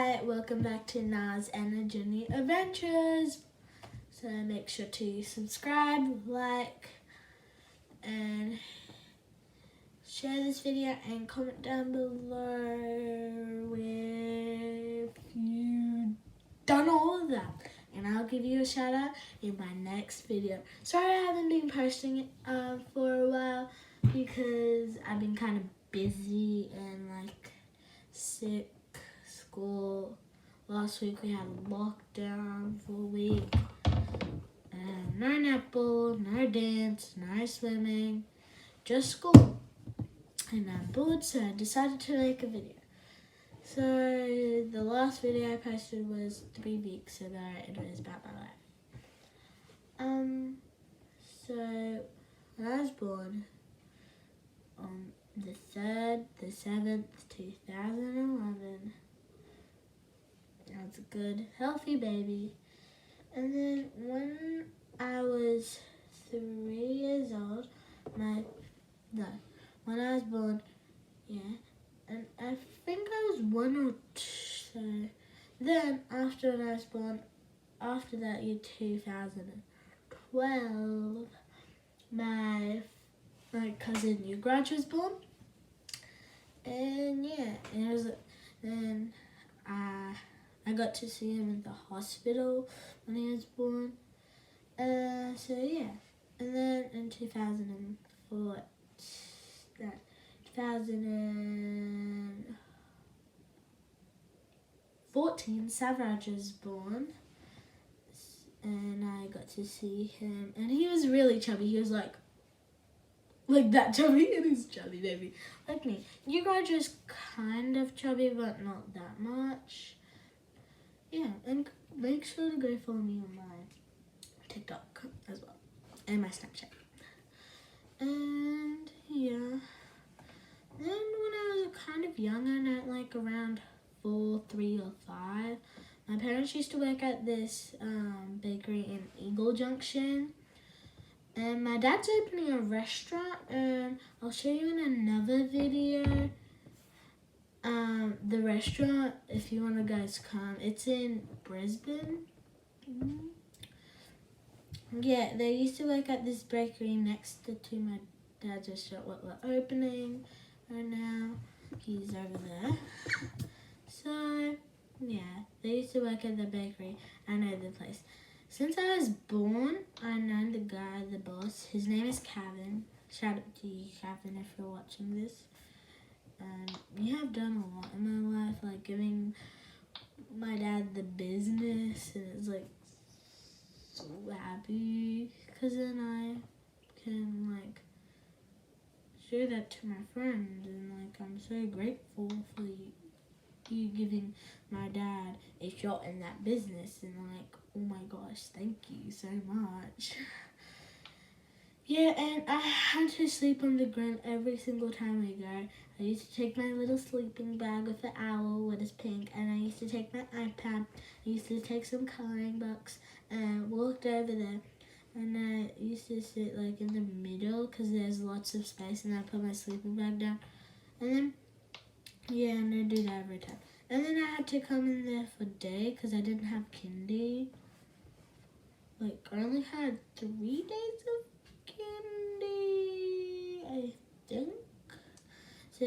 Hi, welcome back to Naz and the Journey Adventures. So make sure to subscribe, like, and share this video and comment down below if you done all of that. And I'll give you a shout out in my next video. Sorry I haven't been posting it for a while because I've been kind of busy and sick. School. Last week we had lockdown for a week. And no netball, no dance, no swimming, just school. And I'm bored, so I decided to make a video. So the last video I posted was 3 weeks ago. It was about my life. So when I was born on the 3rd, the 7th, 2011. I was a good, healthy baby. And then when I was 3 years old, when I was born, and I think I was 1 or 2. So then after when I was born, after that year 2012, my cousin Ugraj was born. And it was then I got to see him in the hospital when he was born. And then in 2014, Savraj was born. And I got to see him. And he was really chubby. He was like that chubby. It is chubby, baby. Like me. You guys are kind of chubby, but not that much. Yeah, and make sure to go follow me on my TikTok as well. And my Snapchat. And then when I was kind of younger, at around 4, 3 or 5, my parents used to work at this bakery in Eagle Junction. And my dad's opening a restaurant, and I'll show you in another video the restaurant if you want to guys come. It's in Brisbane. Yeah, they used to work at this bakery next to my dad's restaurant. What we're opening right now. He's over there. So yeah, they used to work at the bakery. I know the place. Since I was born, I know the guy, the boss. His name is Kevin. Shout out to you, Kevin, if you're watching this. And we have done a lot in my life, like giving my dad the business, and it's so happy because then I can show that to my friends, and I'm so grateful for you giving my dad a shot in that business, and oh my gosh, thank you so much. Yeah, and I had to sleep on the ground every single time I go. I used to take my little sleeping bag with the owl, what is pink, and I used to take my iPad. I used to take some coloring books and walked over there. And I used to sit in the middle because there's lots of space, and I put my sleeping bag down. And then, and I do that every time. And then I had to come in there for day because I didn't have kindy. I only had 3 days of candy, I think. So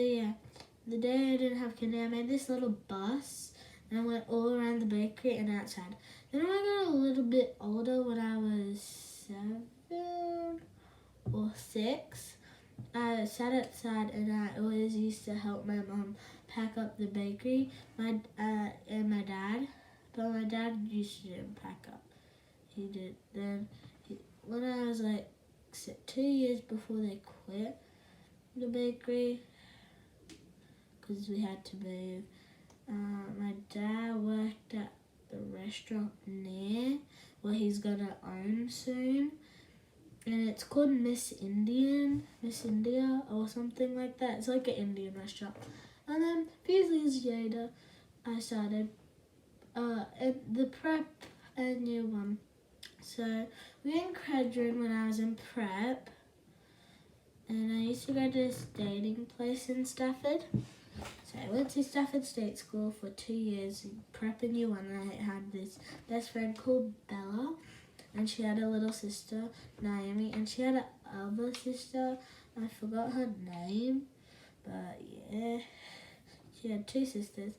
the day I didn't have candy, I made this little bus and I went all around the bakery and outside. Then when I got a little bit older, when I was 7 or 6, I sat outside and I always used to help my mom pack up the bakery, and my dad. But my dad used to pack up. He did. Then when I was 2 years before they quit the bakery, because we had to move, my dad worked at the restaurant near where he's gonna own soon, and it's called Miss India or something like that. It's like an Indian restaurant. And then a few years later, I started the prep and year 1. So we were in Credron when I was in prep, and I used to go to this dating place in Stafford. So I went to Stafford State School for 2 years, prep in year 1, and I had this best friend called Bella, and she had a little sister, Naomi, and she had an other sister, I forgot her name, but yeah, she had 2 sisters,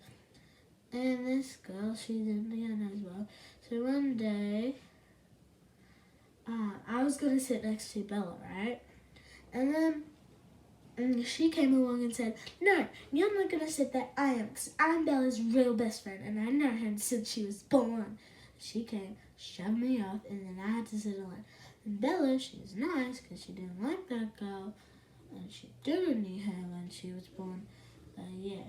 and this girl, she's Indiana as well. So one day, I was going to sit next to Bella, right? And then she came along and said, no, you're not going to sit there, I am, because I'm Bella's real best friend, and I know her since she was born. She came, shoved me off, and then I had to sit alone. And Bella, she was nice, because she didn't like that girl, and she didn't knew her when she was born. Yeah.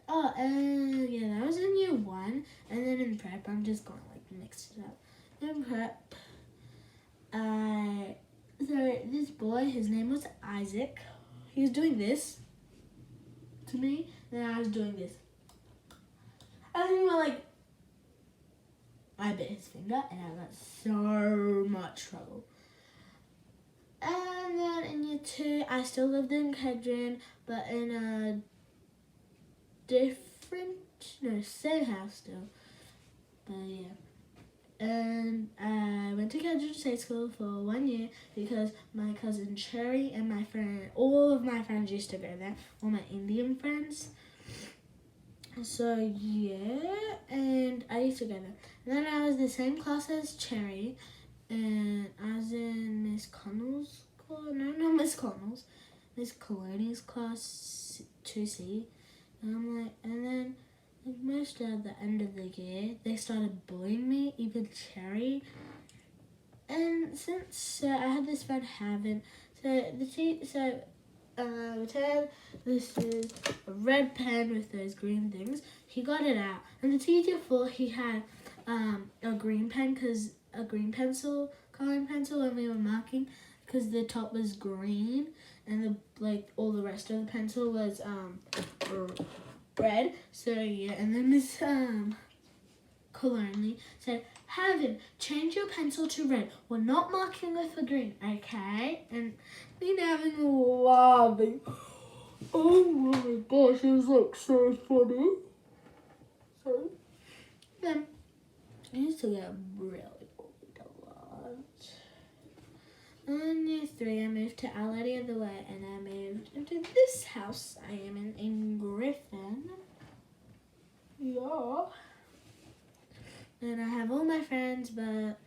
Oh, yeah, that was in year 1, and then in prep, I'm just going to mix it up. In prep, so this boy, his name was Isaac. He was doing this to me, and then I was doing this. I think I bit his finger, and I got so much trouble. And then in year 2, I still lived in Kedron, but in a same house still. But yeah. And I went to Kedron State School for 1 year because my cousin Cherry and all of my friends used to go there, all my Indian friends. So yeah, and I used to go there. And then I was the same class as Cherry, and I was in Miss Connell's class. No, not Miss Connell's. Miss Coloni's class 2C. And then most at the end of the year, they started bullying me, even Cherry. And since I had this friend Haven, Ted, this is a red pen with those green things. He got it out, and the teacher thought he had a green pencil, coloring pencil, when we were marking, because the top was green, and all the rest of the pencil was red. So yeah, and then Miss Colonly said, Haven, change your pencil to red. We're not marking with a green, okay? And me having laughing. Oh my gosh, it was so funny. So then I used to get really bullied a lot. And in year 3, I moved to Our Lady of the Way, and I moved into this house I am in Griffin. Yeah. And I have all my friends, but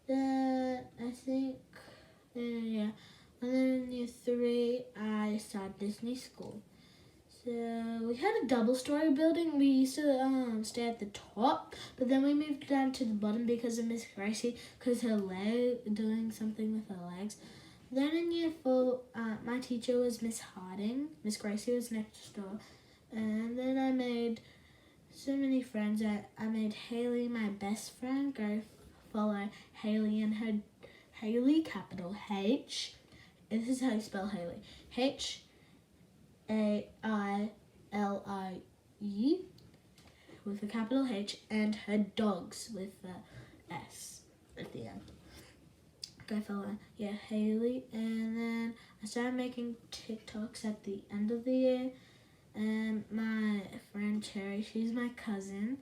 then I think, yeah. And then in year 3, I started this new school. So we had a double-story building. We used to stay at the top, but then we moved down to the bottom because of Miss Gracie, because her leg, doing something with her legs. Then in year 4, my teacher was Miss Harding. Miss Gracie was next door. And then I made so many friends. I made Haley my best friend. Go follow Haley and her Haley, capital H. This is how you spell Haley. Haillie with a capital H, and her dogs with the S at the end. Go follow, yeah, Haley. And then I started making TikToks at the end of the year. And my friend Cherry, she's my cousin.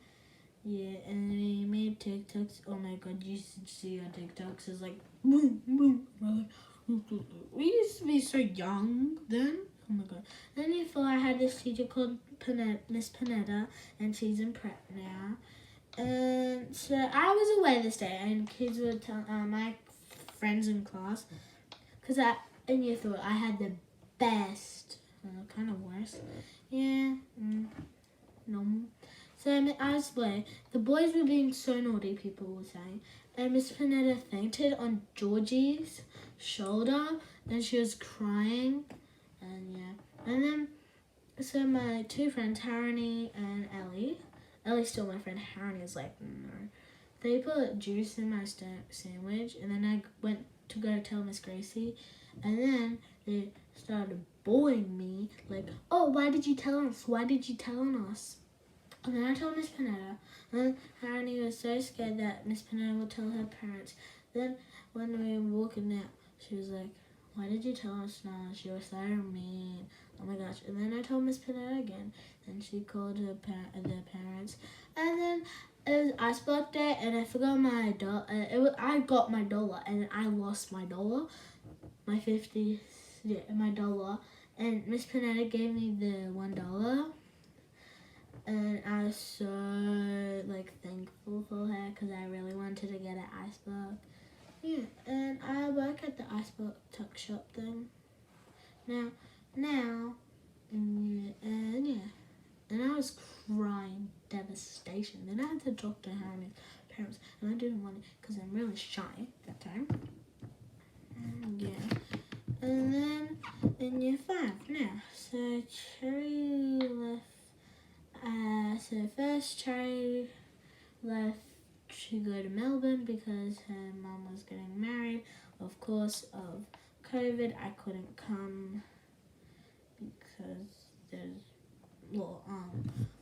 Yeah, and we made TikToks. Oh my god, you should see our TikToks. It's like, boom, boom. We used to be so young then. Oh my god. Then before I had this teacher called Miss Panetta, and she's in prep now. And so I was away this day, and kids were telling my friends in class, because in year 3 I had the best, kind of worse. Yeah, normal. So I was away. The boys were being so naughty, people were saying. And Miss Panetta fainted on Georgie's shoulder, and she was crying. And yeah. And then, so my 2 friends, Harony and Ellie. Ellie's still my friend. Harony is like, no. They put juice in my sandwich, and then I went to go tell Miss Gracie. And then they started bullying me, like, oh, why did you tell us? Why did you tell us? And then I told Miss Panetta. And Harony was so scared that Miss Panetta would tell her parents. Then when we were walking out, she was like, why did you tell us now? She was so mean. Oh my gosh. And then I told Miss Panetta again. Then she called their parents. And then it was Ice Block Day, and I forgot my dollar. I got my dollar, and I lost my dollar. My 50, yeah, my dollar. And Miss Panetta gave me the $1. And I was so, like, thankful for her because I really wanted to get an ice block. Yeah, and I work at the ice block tuck shop thing. And I was crying devastation. Then I had to talk to Harry's parents, and I didn't want it because I'm really shy that time. Yeah. And then in year 5 now. So Cherry left. So first Cherry left to go to Melbourne because her mum was getting married. Of course, of COVID, I couldn't come because there's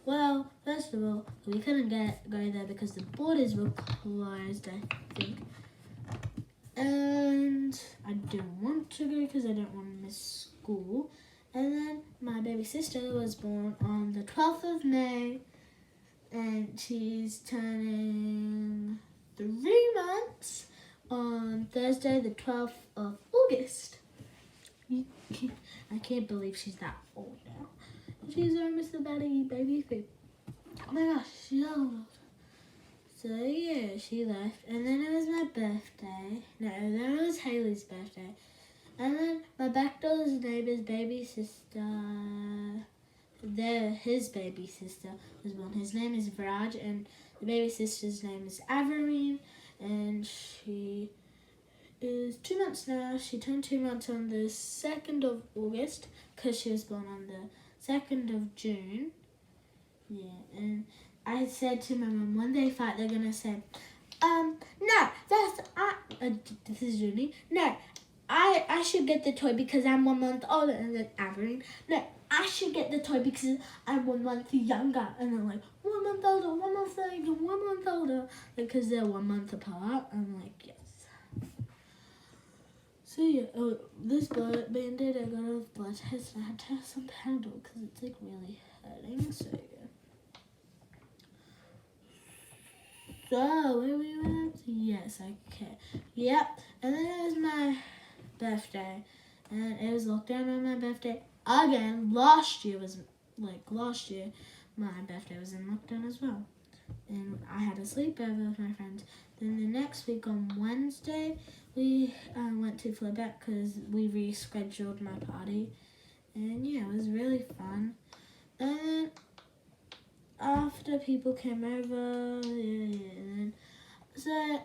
well, first of all, we couldn't go there because the borders were closed, I think. And I didn't want to go because I didn't want to miss school. And then my baby sister was born on the 12th of May, and she's turning 3 months on Thursday, the 12th of August. I can't believe she's that old now. She's almost about to eat baby food. Oh my gosh, she's old. So yeah, she left, and then it was my birthday. No, then it was Haley's birthday. And then my backdoor's neighbor's baby sister, his baby sister was born. His name is Viraj, and the baby sister's name is Averine, and she is 2 months now. She turned 2 months on the 2nd of August because she was born on the 2nd of June. Yeah, and I said to my mum, when they fight, they're gonna say, no, this is Julie. No, I should get the toy because I'm 1 month older. And then Averine, no, I should get the toy because I'm 1 month younger. And they're like, 1 month older, 1 month younger, 1 month older. Because they're 1 month apart. I'm like, yes. So yeah, this band-aid I got off blood test, and I had to have some Panadol because it's like really hurting. So yeah. So where we went? Yes, okay. Yep. And then it was my birthday, and it was lockdown on my birthday again. Last year my birthday was in lockdown as well, and I had a sleepover with my friends. Then the next week on Wednesday, we went to Flabeck because we rescheduled my party, and yeah, it was really fun. And after people came over, so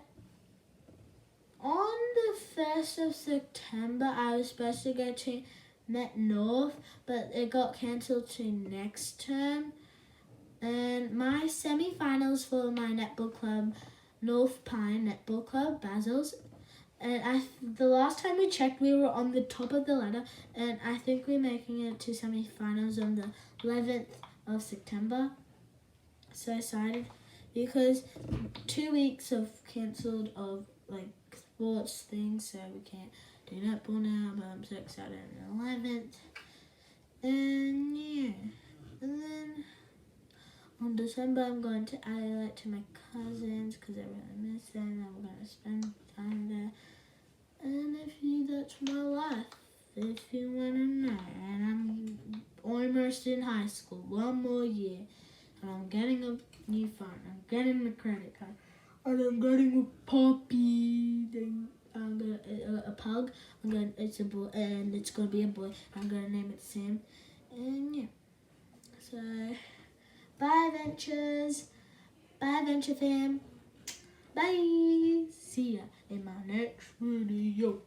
on the 1st of September, I was supposed to go to Met North, but it got cancelled to next term. And my semi-finals for my netball club, North Pine Netball Club, Basil's, and the last time we checked, we were on the top of the ladder, and I think we're making it to semi-finals on the 11th of September. So excited because 2 weeks of cancelled of like sports things, so we can't do netball now, but I'm so excited on the 11th. And yeah, and then on December I'm going to Adelaide to my cousins because I really miss them, and we're going to spend time there. And that's my life, if you want to know. And I'm almost in high school, 1 more year. And I'm getting a new phone. I'm getting a credit card. And I'm getting a puppy. I'm gonna a pug. It's a boy, and it's gonna be a boy. I'm gonna name it Sam. And yeah. So bye, Ventures. Bye, Venture fam. Bye. See ya in my next video.